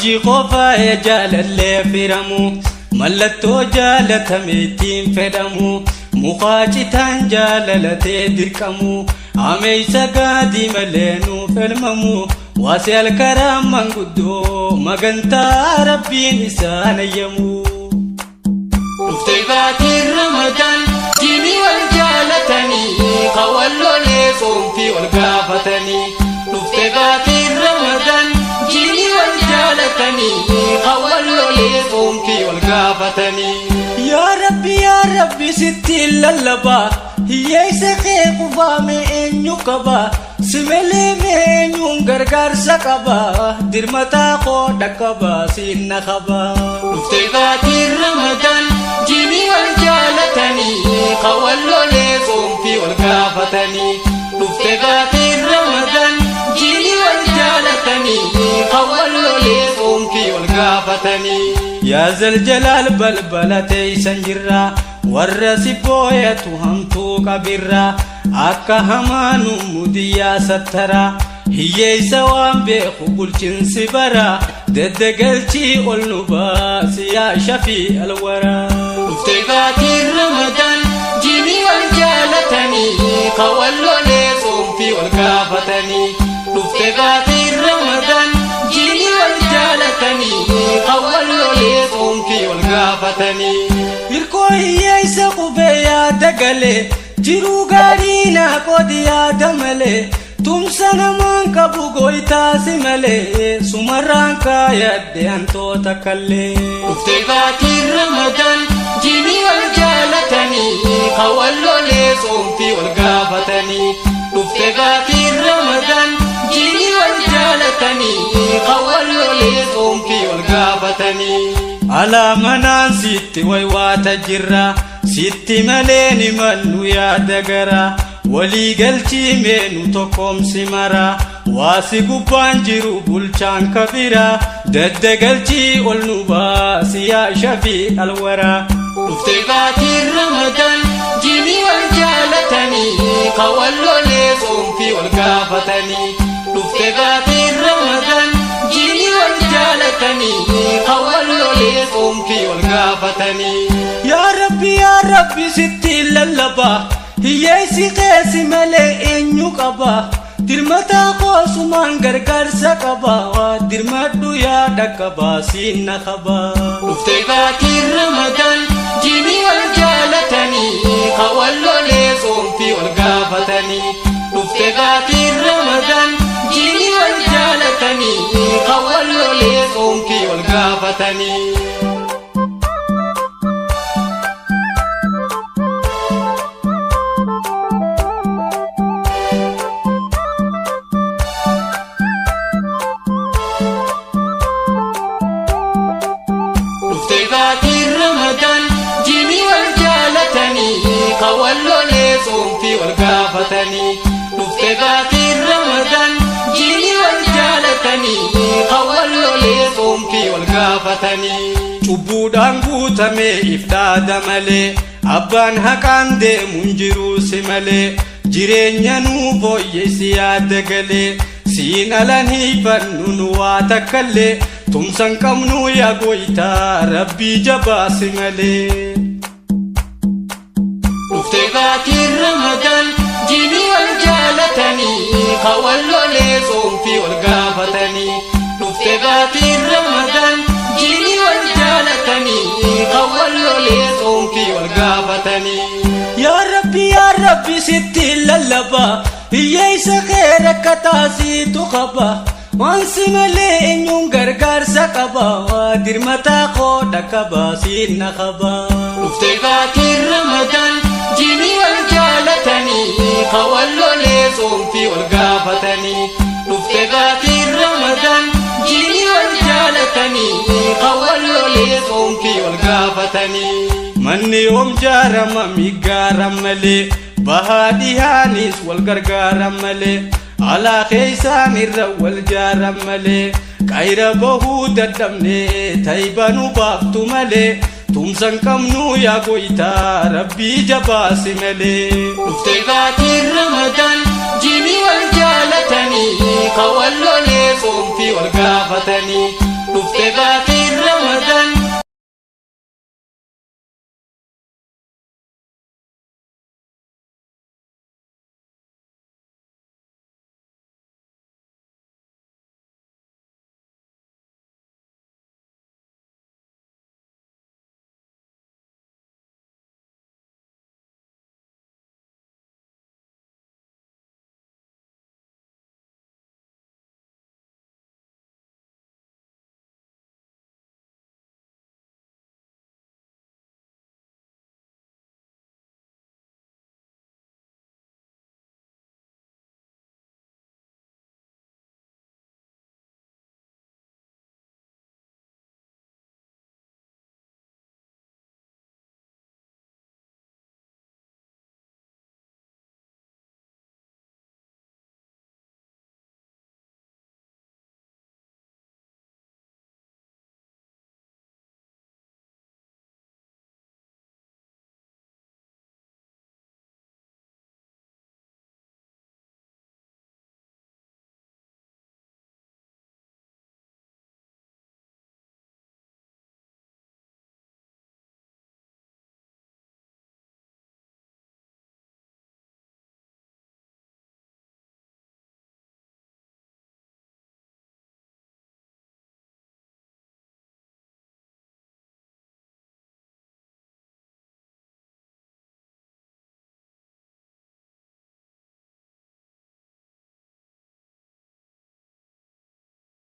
Hojii qofaa yaa jaalallee firamu mallattoo jaalatameetiin fedhamu mukaa citaan jaalalatee dirqamu ameeysa gaadii malee nuuf elmamu waasi alkaraa manguddoo magantaa rabbiin isaan ayyamu. Dhuftee baatiin Ramadaan jiini wal jaalatanii qawwallolee soomtii wal gaafatanii. Dhuftee baatiin Ramadaan jiini wal jaalatanii qawwallolee soomtii wal gaafatanii. Yaa Rabbi sitti lallabaa hiyyeessa kee kufaame eenyu qabaa simelee eenyuun gargaarsa qabaa dirmataa qoodha qabaa siinna qabaa. Dhuftee baatiin Ramadaan jiini wal jaalatanii qawwallolee soomtii wal gaafatanii. Dhuftee baatiin Ramadaan jiini wal jaalatanii qawwallolee soomtii wal gaafatanii. Yaa zal jalaal balbala teeysan jirra warra si booyatu hamtuu qabirra akka hamaanu mudiyyaa sattara hiyyeessa waan beeku bulchinsi bara deddegalchii ol nu baasi yaa shafii alwara. Dhuftee baatiin Ramadaan jiini wal jaalatanii qawwallolee soomtii wal gaafatanii. Dhuftee baatiin Ramadaan jiini wal jaalatanii qawwallolee soomtii wal gaafatanii. Hirkoo hiyyeessa qubee yaada galee jiruu gaarii naa qoodi yaada malee tumsa namaan qabu gooytaasi malee sumarraan kaayadde hantoota kallee. Dhuftee baatiin Ramadaan jiini wal jaalatanii qawwallolee soomtii wal gaafatanii. Dhuftee baatiin Ramadaan jiini wal jaalatanii qawwallolee soomtii wal gaafatanii. Alaa manaan sitti waywaata jirra sitti malee ni mannu yaada gara walii galchii meenu tokkoomsi mara waasi gubbaan jiru bulchaan kabira deddegalchii ol nu baasi yaa shafii alwara. Dhuftee baatiin Ramadaan jiini wal jaalatanii qawwallolee soomtii wal gaafatanii. Dhuftee baatiin Ramadaan jiini wal jaalatanii qawwallolee soomtii wal gaafatanii. Yaa Rabbi sitti lallabaa hiyyeessi keessi malee eenyu qabaa dirmataa qoosumaan gargaarsa qabaa dirmadhu yaada qabaa siinna qabaa. Dhuftee baatiin Ramadaan jiini wal jaalatanii qawwallolee soomtii wal gaafatanii. Dhuftee baatiin Ramadaan jiini wal jaalatanii qawwallolee soomtii wal gaafatanii. Dhuftee baatiin Ramadaan jiini wal jaalatanii qawwallolee soomtii wal gaafatanii. Dhuftee baatiin Ramadaan jiini wal jaalatanii qawwallolee soomtii wal gaafatanii. Cubbuudhaan guutamee iftaada malee abbaan haqaan deemuun jiruu si malee jireenya nuu fooyyessi yaada galee siin alan hiifannu nu waa takkallee tumsan qabnu yaa gooytaa rabbii jabaasi malee. Dhuftee baatiin Ramadaan jiini wal jaalatanii qawwallolee soomtii wal gaafatanii. Dhuftee baatiin Ramadaan jiini wal jaalatanii qawwallolee soomtii wal gaafatanii. Yaa Rabbi sitti lallabaa hiyyeessa kee rakkataa siitu qabaa waansi malee eenyuun gargaarsa qabaa dirmataa qoodha qabaa siinna qabaa. Dhuftee baatiin Ramadaan jiini wal jaalatanii qawwallolee soomtii wal gaafatanii. Dhuftee baatiin Ramadaan jiini wal jaalatanii qawwallolee soomtii wal gaafatanii. Manni yoom jaarama miggaaran malee bahaa dhihaanis wal gargaaran malee alaa keeysaan irra wal jaaran malee qayra bahuu dadhabnee taybanu baaftu malee tumsan qabnu yaa gooytaa rabbii jabaasi malee. Dhuftee baatiin Ramadaan jiini wal jaalatanii qawwallolee soomtii wal gaafatanii. dhufte baatiin Ramadaan